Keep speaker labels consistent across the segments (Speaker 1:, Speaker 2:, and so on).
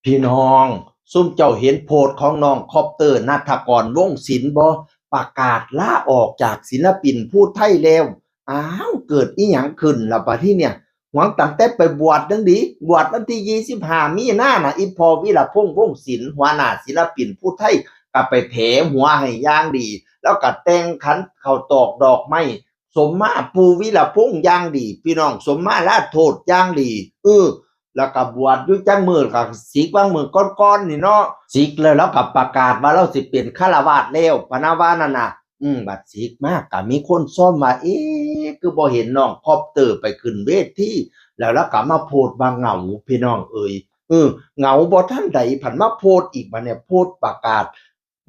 Speaker 1: พี่น้องซุ่มเจ้าเห็นโพสต์ของน้องคอปเตอร์ณัฐกร วงศ์ศิลป์บ่ประกาศลาออกจากศิลปินผู้ไทยแล้วอ้าวเกิดอีหยังขึ้นล่ะบัดนี้เนี่ยหวังตั้งแต่ไปบวชจังดีบวชวันที่25มีนาน่ะอีพอวิรพงษ์วงศ์ศิลป์หัวหน้าศิลปินผู้ไทยก็ไปแถหัวให้อย่างดีแล้วก็แต่งขันเข้าตอกดอกไม้สมมาปูวิรพงษ์อย่างดีพี่น้องสมมาลาโทษอย่างดีแล้วก็บวชอยู่จังมือกับสิกบางมือก้อนๆนี่เนาะสิกแล้วก็ประกาศว่าเราสิเป็นฆราวาสแล้วพะนะว่านั่นน่ะบัดสิกมากก็มีคนซ้อมว่าคือบ่เห็นน้องคอปเตอร์ไปขึ้นเวทีแล้วก็มาโพสต์ว่าเหงาพี่น้องเอ่ยเหงาบ่ทันใดผันมาโพสต์อีกบัดเนี่ยโพสต์ประกาศ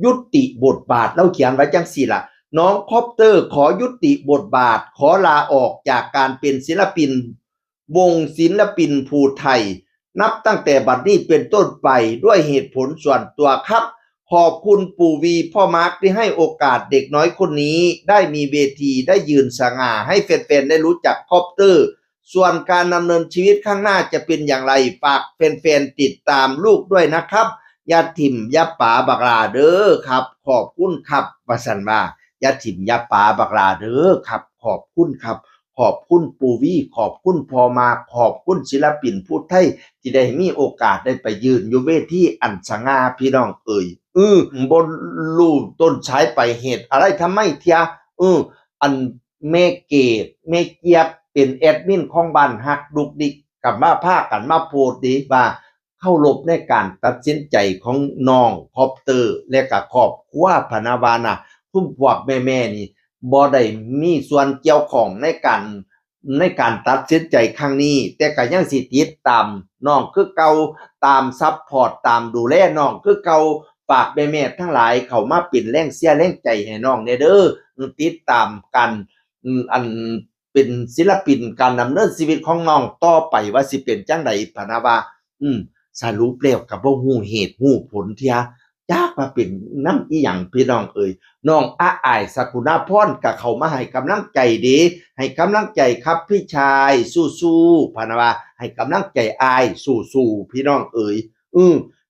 Speaker 1: ยุติบทบาทเราเขียนไว้จังซี่ล่ะน้องคอปเตอร์ขอยุติบทบาทขอลาออกจากการเป็นศิลปินวงศิลปินภูไทยนับตั้งแต่บัดนี้เป็นต้นไปด้วยเหตุผลส่วนตัวครับขอบคุณปู่วีพ่อมาร์คที่ให้โอกาสเด็กน้อยคนนี้ได้มีเวทีได้ยืนสง่าให้แฟนๆได้รู้จักคอปเตอร์ส่วนการดำเนินชีวิตข้างหน้าจะเป็นอย่างไรฝากแฟนๆติดตามลูกด้วยนะครับอย่าถิ่มอย่าป๋าบักลาเด้อครับขอบคุณครับว่าซั่นว่าอย่าถิ่มอย่าป๋าบักลาเด้อครับขอบคุณครับขอบคุณปู่วีขอบคุณพ่อมาขอบคุณศิลปินผู้ไทยที่ได้มีโอกาสได้ไปยืนอยู่เวทีอันสง่าพี่น้องเอ่ยบนลู่ต้นใช้ไปเหตุอะไรทำไมเทียอันเมเกตเมเกียบเป็นแอดมินของบ้านฮักดุกดิกกับมาพากันมาโพสต์ดีว่าเข้ารบในการตัดสินใจของน้องคอปเตอร์และก็ครอบครัวพะนะว่าน่ะซุมพวกแม่ๆนี่บ่ได้มีส่วนเกี่ยวข้องในการตัดสินใจครั้งนี้แต่ก็ยังสิติดตามน้องคือเก่าตามซัปพอร์ตตามดูแลน้องคือเก่าฝากแม่ๆทั้งหลายเข้ามาเป็นแรงเชียร์แรงใจให้น้องแน่เด้อติดตามกันอันเป็นศิลปินการดำเนินชีวิตของน้องต่อไปว่าสิเป็นจังได๋พะนะว่าสรุปแล้วก็บ่ฮู้เหตุฮู้ผลเที่ยจักว่าเป็นนำอีหยังพี่น้องเอ่ยน้องอาอ้ายสกุณาพรก็เข้ามาให้กำลังใจเด้ให้กำลังใจครับพี่ชายสู้ๆพะนะว่าให้กำลังใจอ้ายสู้ๆพี่น้องเอ่ย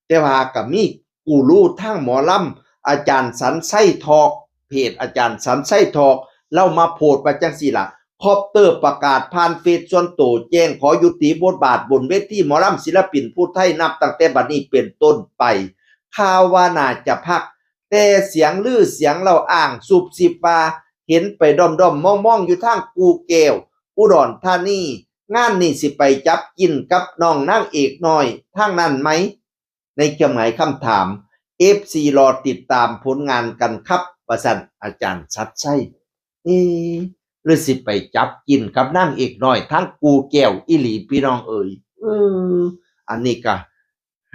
Speaker 1: แต่ว่าก็มีกูรูทางหมอลำอาจารย์สันไส้ทอกเพจอาจารย์สันไส้ทอกเล่ามาโพสต์ว่าจังซี่ล่ะคอปเตอร์ประกาศผ่านเฟซส่วนตัวแจ้งขอยุติบทบาทบนเวทีหมอลำศิลปินผู้ไทยนับตั้งแต่บัดนี้เป็นต้นไปข่าวว่าน่าจะพักแต่เสียงลือเสียงเล่าอ้างสุบสิบว่าเห็นไปด้อมๆมองๆอยู่ทางกูแก้วอุดรธานีงานนี้สิไปจับกินกับน้องนางเอกน้อยทางนั้นไหมในเครื่องหมายคำถาม FC รอติดตามผลงานกันครับว่าซั่นอาจารย์ชัดชัยหรือสิไปจับกินกับนางเอกน้อยทั้งกูแก้วอีหลีพี่น้องเอ่ยอันนี้ก็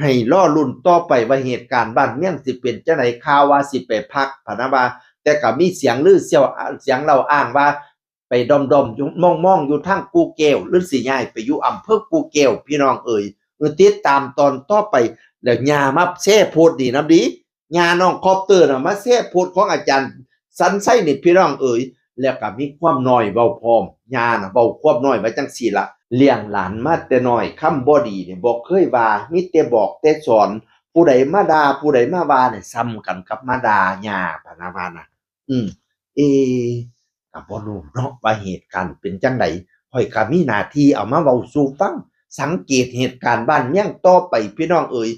Speaker 1: ให้รอลุ้นต่อไปว่าเหตุการณ์บ้านเมืองสิเป็นจังได๋ข่าวว่าสิไปพักพะนะว่าแต่ก็มีเสียงลือเสียงเล่าอ้างว่าไปด้อมๆอยู่มองๆอยู่ทางกูแก้วหรือสิย้ายไปอยู่อำเภอกูแก้วพี่น้องเอ่ยติดตามตอนต่อไปแล้วย่ามาแชร์โพสต์นี่นำดีย่าน้องคอปเตอร์น่ะมาแชร์โพสต์ของอาจารย์สันไส้นี่พี่น้องเอ่ยแล้วก็มีความน้อยเว้าพร้อมย่าน่ะเว้าความน้อยไว้จังซี่ล่ะเลี้ยงหลานมาแต่น้อยคำบ่ดีเนี่ยบ่เคยว่ามีแต่บอกแต่สอนผู้ใดมาด่าผู้ใดมาว่าเนี่ยซ้ำกันกับมาด่าย่าพะนะว่าน่ะเอ๊ก็บ่รู้เนาะว่าเหตุการณ์เป็นจังไดข้อยก็มีหน้าที่เอามาเว้าสู่ฟังสังเกตเหตุการณ์บ้านเมืองต่อไปพี่น้องเอ๋ย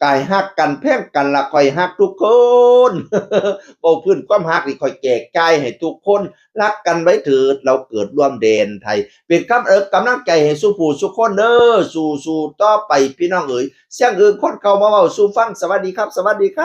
Speaker 1: กายฮักกันแพงกันละข้อยฮักทุกคนเว้าพื้นความฮักนี่ข้อยแจกจ่ายให้ทุกคนรักกันไว้เถิดเราเกิดร่วมแดนไทยเป็นกำลังใจให้สู่ผู้สู่คนเด้อสู้ๆต่อไปพี่น้องเอ๋ยเสียงอื่นคนเข้ามาเว้าสู่ฟังสวัสดีครับสวัสดีครับ